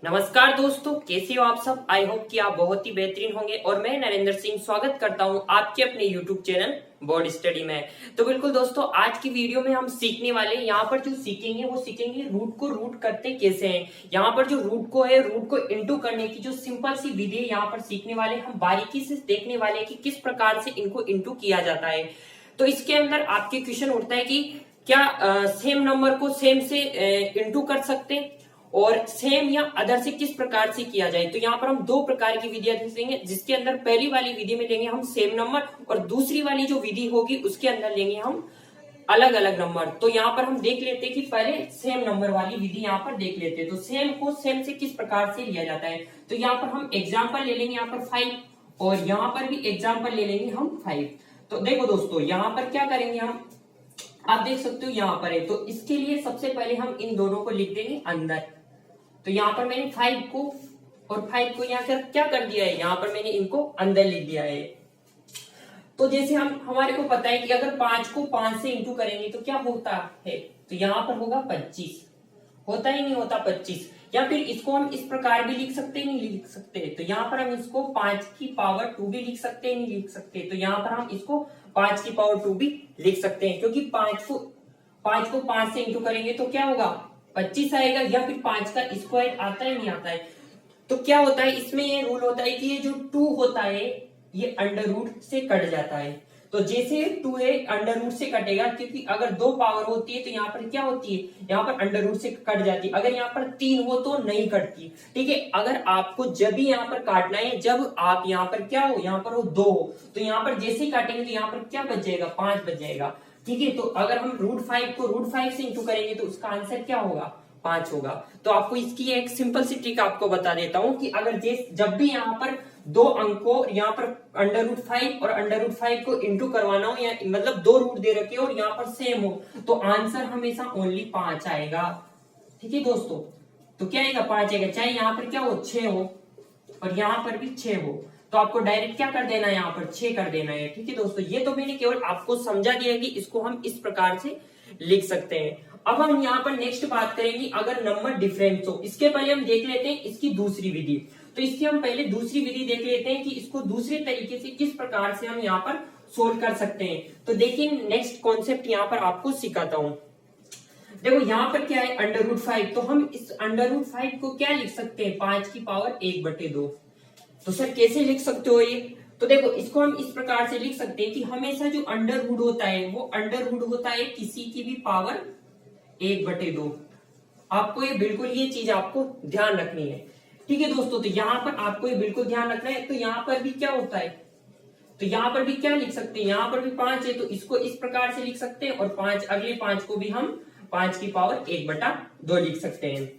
नमस्कार दोस्तों, कैसे हो आप सब। आई होप कि आप बहुत ही बेहतरीन होंगे और मैं नरेंद्र सिंह स्वागत करता हूं आपके अपने यूट्यूब चैनल बोर्ड स्टडी में। तो बिल्कुल दोस्तों, आज की वीडियो में हम सीखने वाले यहाँ पर जो सीखेंगे वो सीखेंगे रूट को रूट करते कैसे हैं। यहाँ पर जो रूट को है, रूट को इंटू करने की जो सिंपल सी विधि है यहाँ पर सीखने वाले, हम बारीकी से देखने वाले कि किस प्रकार से इनको इंटू किया जाता है। तो इसके अंदर आपके क्वेश्चन उठता है कि क्या सेम नंबर को सेम से इंटू कर सकते हैं और सेम या अदर से किस प्रकार से किया जाए। तो यहाँ पर हम दो प्रकार की विधियां देखेंगे, जिसके अंदर पहली वाली विधि में लेंगे हम सेम नंबर और दूसरी वाली जो विधि होगी उसके अंदर लेंगे हम अलग अलग नंबर। तो यहाँ पर हम देख लेते हैं कि पहले सेम नंबर वाली विधि यहाँ पर देख लेते हैं। तो सेम को सेम से किस प्रकार से लिया जाता है, तो यहाँ पर हम एग्जाम्पल ले लेंगे यहाँ पर 5 और यहाँ पर भी एग्जाम्पल ले लेंगे हम 5। तो देखो दोस्तों, यहाँ पर क्या करेंगे हम, आप देख सकते हो यहाँ पर है। तो इसके लिए सबसे पहले हम इन दोनों को लिख देंगे अंदर। तो यहाँ पर मैंने 5 को और 5 को यहाँ क्या कर दिया है, यहाँ पर मैंने इनको अंदर लिख दिया है। तो जैसे हमारे को पता है कि अगर 5 को 5 से इंटू करेंगे तो क्या होता है, तो यहाँ पर होगा 25। होता ही नहीं होता 25। या फिर इसको हम इस प्रकार भी लिख सकते हैं, नहीं लिख सकते। तो यहाँ पर हम इसको 5 की पावर 2 भी लिख सकते हैं, नहीं लिख सकते। तो यहाँ पर हम इसको 5 की पावर 2 भी लिख सकते हैं, क्योंकि 5 को 5 से इंटू करेंगे तो क्या होगा 25 आएगा। या फिर 5 का स्क्वायर आता है, नहीं आता है। तो क्या होता है इसमें, ये रूल होता है कि ये जो 2 होता है ये अंडर रूट से कट जाता है। तो जैसे 2 है अंडर रूट से कटेगा, क्योंकि अगर 2 पावर होती है तो यहाँ पर क्या होती है, यहाँ पर अंडर रूट से कट जाती है। अगर यहाँ पर 3 हो तो नहीं कटती। ठीक है, अगर आपको जब भी यहाँ पर काटना है, जब आप यहाँ पर क्या हो, यहाँ पर हो 2 हो, तो यहाँ पर जैसे ही काटेंगे तो यहाँ पर क्या बच जाएगा, 5 बच जाएगा। ठीक है, तो अगर हम √5 को √5 से इंटू करेंगे तो उसका आंसर क्या होगा, 5 होगा। तो आपको इसकी एक सिंपल सी ट्रिक आपको बता देता हूं कि अगर जब भी यहाँ पर दो अंक को यहाँ पर √5 और √5 को इंटू करवाना हो, या मतलब 2 रूट दे रखे हो और यहाँ पर सेम हो, तो आंसर हमेशा ओनली 5 आएगा। ठीक है दोस्तों, तो क्या आएगा, 5 आएगा, चाहे यहाँ पर क्या हो 6 हो और यहाँ पर भी 6 हो। तो आपको डायरेक्ट क्या कर देना है, यहाँ पर 6 कर देना है। ठीक है दोस्तों, ये तो मैंने केवल आपको समझा दिया कि इसको हम इस प्रकार से लिख सकते हैं। अब हम यहाँ पर नेक्स्ट बात करेंगे अगर नंबर डिफरेंस हो। इसके पहले हम देख लेते हैं इसकी दूसरी विधि। तो इसकी हम पहले दूसरी विधि देख लेते हैं कि इसको दूसरे तरीके से किस प्रकार से हम यहाँ पर सोल्व कर सकते हैं। तो देखिए, नेक्स्ट कॉन्सेप्ट यहाँ पर आपको सिखाता हूं। देखो यहाँ पर क्या है, √5। तो हम इस √5 को क्या लिख सकते हैं, 5 की पावर 1/2। तो सर कैसे लिख सकते हो ये, तो देखो इसको हम इस प्रकार से लिख सकते हैं कि हमेशा जो अंडर रूट होता है वो अंडर रूट होता है किसी की भी पावर 1/2। आपको ये बिल्कुल ये चीज आपको ध्यान रखनी है। ठीक है दोस्तों, तो यहाँ पर आपको ये बिल्कुल ध्यान रखना है। तो यहाँ पर भी क्या होता है, तो यहाँ पर भी क्या लिख सकते हैं, यहाँ पर भी 5 है तो इसको इस प्रकार से लिख सकते हैं, और 5 अगले 5 को भी हम 5 की पावर 1/2 लिख सकते हैं।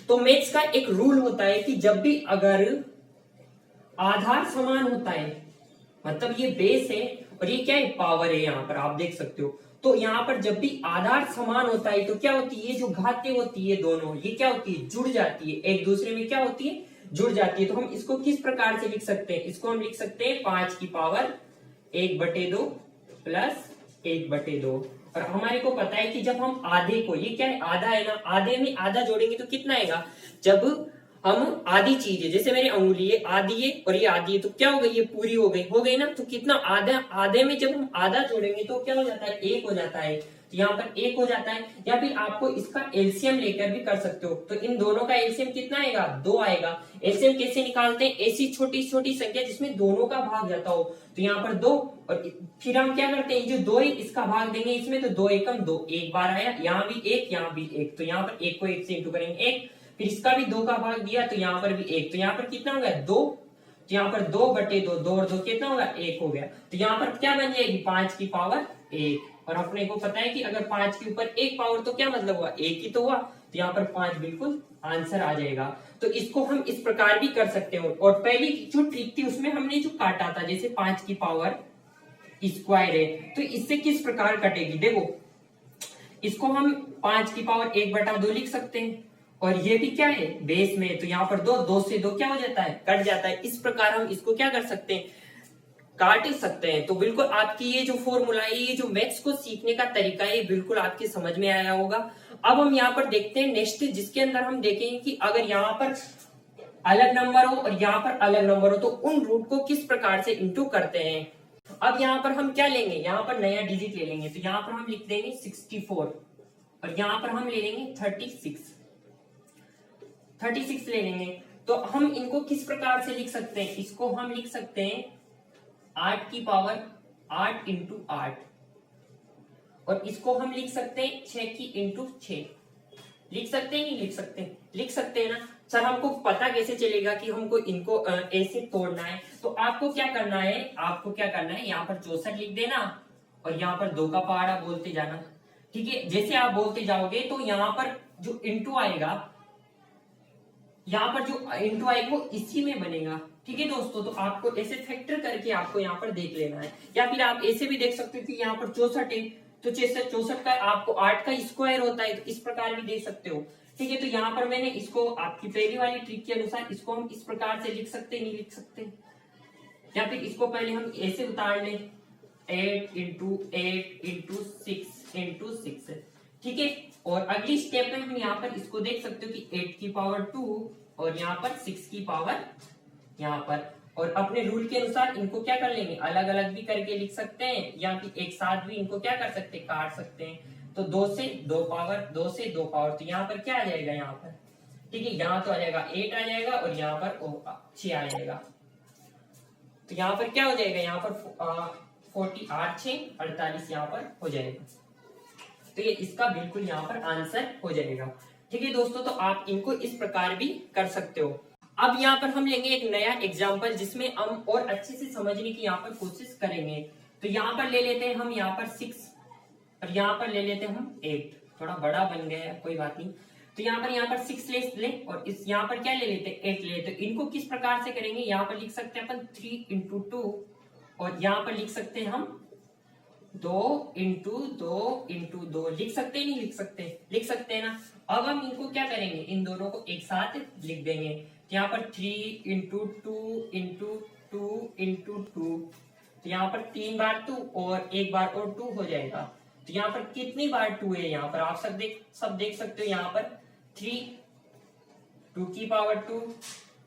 तो मैथ्स का एक रूल होता है कि जब भी अगर आधार समान होता है, मतलब ये बेस है और ये क्या है, पावर है, यहाँ पर आप देख सकते हो। तो यहाँ पर जब भी आधार समान होता है तो क्या होती है, जो घातें होती है दोनों, ये क्या होती है, जुड़ जाती है, एक दूसरे में क्या होती है, जुड़ जाती है। तो हम इसको किस प्रकार से लिख सकते हैं, इसको हम लिख सकते हैं 5 की पावर 1/2 प्लस 1/2। और हमारे को पता है कि जब हम आधे को, ये क्या है आधा है ना, आधे में आधा जोड़ेंगे तो कितना आएगा, जब हम आधी चीज है, जैसे मेरी अंगुली है आधी है और ये आधी है, तो क्या हो गई, ये पूरी हो गई ना। तो कितना आधा, आधे में जब हम आधा जोड़ेंगे तो क्या हो जाता है, 1 हो जाता है। तो यहाँ पर 1 हो जाता है। या फिर आपको इसका एलसीएम लेकर भी कर सकते हो। तो इन दोनों का एलसीएम कितना आएगा, 2 आएगा। एलसीएम कैसे निकालते हैं, ऐसी छोटी छोटी संख्या जिसमें दोनों का भाग जाता हो। तो यहाँ पर 2, और फिर हम क्या करते हैं, जो 2 है इसका भाग देंगे इसमें, तो 2 एकम 2, एक बार आया, यहाँ भी 1, यहाँ भी 1। तो यहाँ पर 1 को 1 से इंटू करेंगे 1, फिर इसका भी 2 का भाग दिया तो यहाँ पर भी 1। तो यहाँ पर कितना होगा, 2। तो यहाँ पर 2/2, 2 और 2 कितना होगा, 1 हो गया। तो यहाँ पर क्या बन जाएगी, 5 की पावर 1। और अपने को पता है कि अगर 5 के ऊपर 1 पावर तो क्या मतलब हुआ, 1 ही तो हुआ। तो यहाँ पर 5 बिल्कुल आंसर आ जाएगा। तो इसको हम इस प्रकार भी कर सकते हो। और पहली जो ट्रिक थी उसमें हमने जो काटा था, जैसे 5 की पावर स्क्वायर है, तो इससे किस प्रकार कटेगी, देखो इसको हम 5 की पावर 1/2 लिख सकते हैं, और ये भी क्या है, बेस में। तो यहाँ पर 2 से 2 क्या हो जाता है, कट जाता है। इस प्रकार हम इसको क्या कर सकते हैं, काट सकते हैं। तो बिल्कुल आपकी ये जो फॉर्मूला है, ये जो मैथ्स को सीखने का तरीका है, बिल्कुल आपके समझ में आया होगा। अब हम यहाँ पर देखते हैं नेक्स्ट, जिसके अंदर हम देखेंगे कि अगर यहाँ पर अलग नंबर हो और यहाँ पर अलग नंबर हो तो उन रूट को किस प्रकार से इंटू करते हैं। अब यहाँ पर हम क्या लेंगे, यहाँ पर नया डिजिट ले लेंगे, तो यहाँ पर हम लिख देंगे 64 और यहाँ पर हम ले लेंगे 36 ले लेंगे। तो हम इनको किस प्रकार से लिख सकते हैं, इसको हम लिख सकते हैं 8 की पावर 8 इंटू 8, और इसको हम लिख सकते हैं 6 की इंटू 6। लिख सकते हैं, नहीं लिख सकते, लिख सकते हैं ना सर। हमको पता कैसे चलेगा कि हमको इनको ऐसे तोड़ना है, तो आपको क्या करना है, यहाँ पर 64 लिख देना और यहाँ पर 2 का पहाड़ा बोलते जाना। ठीक है, जैसे आप बोलते जाओगे तो यहाँ पर जो इंटू आएगा, वो इसी में बनेगा। ठीक है दोस्तों, तो आपको ऐसे फैक्टर करके आपको यहाँ पर देख लेना है, या फिर आप ऐसे भी देख सकते हो कि यहाँ पर 64 है तो 64 का आपको 8 का स्क्वायर होता है, तो इस प्रकार भी देख सकते हो। ठीक है, तो यहाँ पर मैंने इसको आपकी पहली वाली ट्रिक के अनुसार इसको हम इस प्रकार से लिख सकते, नहीं लिख सकते, या फिर इसको पहले हम ऐसे उतार लें 8 इंटू 8 इंटू 6 इंटू 6। ठीक है, और अगली स्टेप में हम यहाँ पर इसको देख सकते हो कि 8 की पावर 2 और यहाँ पर 6 की पावर यहाँ पर, और अपने रूल के अनुसार इनको क्या कर लेंगे, अलग अलग भी करके लिख सकते हैं, या फिर एक साथ भी इनको क्या कर सकते हैं, काट सकते हैं। तो 2 से 2 पावर, 2 से 2 पावर, तो यहाँ पर क्या आ जाएगा, यहाँ पर ठीक है, यहाँ तो आ जाएगा 8 आ जाएगा और यहाँ पर 6 आ जाएगा। तो यहाँ पर क्या हो जाएगा, यहाँ पर 48 6 48 यहाँ पर हो जाएगा। तो ये इसका बिल्कुल यहाँ पर आंसर हो जाएगा। ठीक है दोस्तों, तो आप इनको इस प्रकार भी कर सकते हो। अब यहाँ पर हम लेंगे एक नया एग्जाम्पल जिसमें हम और अच्छे से समझने की यहाँ पर कोशिश करेंगे। तो यहाँ पर ले लेते हैं हम यहाँ पर 6 और यहाँ पर ले लेते हैं हम 8, थोड़ा बड़ा बन गया है, कोई बात नहीं। तो यहाँ पर 6 ले और इस यहाँ पर क्या ले लेते हैं, 8 ले लेते हैं। इनको किस प्रकार से करेंगे, यहाँ पर लिख सकते हैं अपन 3 इंटू 2 और यहाँ पर लिख सकते हैं हम 2 इंटू 2 इंटू 2। लिख सकते हैं, नहीं लिख सकते, लिख सकते हैं ना। अब हम इनको क्या करेंगे, इन दोनों को एक साथ लिख देंगे। यहाँ पर 3 इंटू 2 इंटू 2 इंटू 2, तो यहाँ पर 3 बार 2 और 1 बार और 2 हो जाएगा। तो यहाँ पर कितनी बार 2 है, यहाँ पर आप सब देख सकते हो, यहाँ पर 3 2 की पावर 2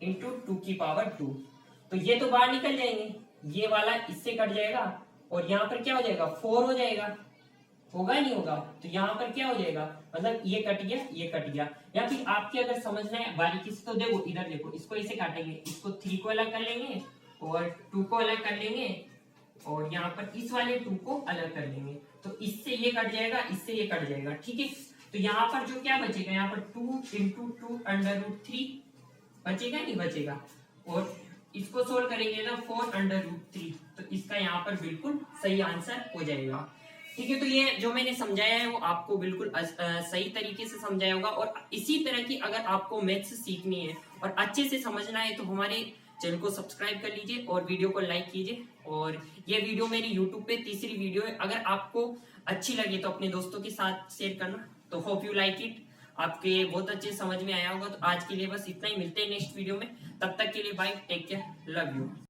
इंटू 2 की पावर 2। तो ये तो बाहर निकल जाएंगे, ये वाला इससे कट जाएगा और यहाँ पर क्या हो जाएगा, 4 हो जाएगा, होगा नहीं होगा। तो यहाँ पर क्या हो जाएगा, मतलब ये कट गया, ये कट गया। या फिर आपके अगर समझना है बारीकी से तो देखो, इधर देखो, इसको ऐसे काटेंगे, इसको 3 को अलग कर लेंगे और 2 को अलग कर लेंगे और यहाँ पर इस वाले 2 को अलग कर लेंगे। तो इससे ये कट जाएगा, इससे ये कट जाएगा। ठीक है, तो यहाँ पर जो क्या बचेगा, यहाँ पर 2 इंटू 2 अंडर रूट 3 बचेगा, नहीं बचेगा। और इसको सोल्व करेंगे ना 4 अंडर रूट 3, तो इसका यहाँ पर बिल्कुल सही आंसर हो जाएगा। ठीक है, तो ये जो मैंने समझाया है वो आपको बिल्कुल सही तरीके से समझाया होगा। और इसी तरह की अगर आपको मैथ्स सीखनी है और अच्छे से समझना है तो हमारे चैनल को सब्सक्राइब कर लीजिए और वीडियो को लाइक कीजिए। और ये वीडियो मेरी यूट्यूब पे तीसरी वीडियो है, अगर आपको अच्छी लगे तो अपने दोस्तों के साथ शेयर करना। तो होप यू लाइक इट, आपके बहुत अच्छे समझ में आया होगा। तो आज के लिए बस इतना ही, मिलते हैं नेक्स्ट वीडियो में, तब तक के लिए bye, take care, love you.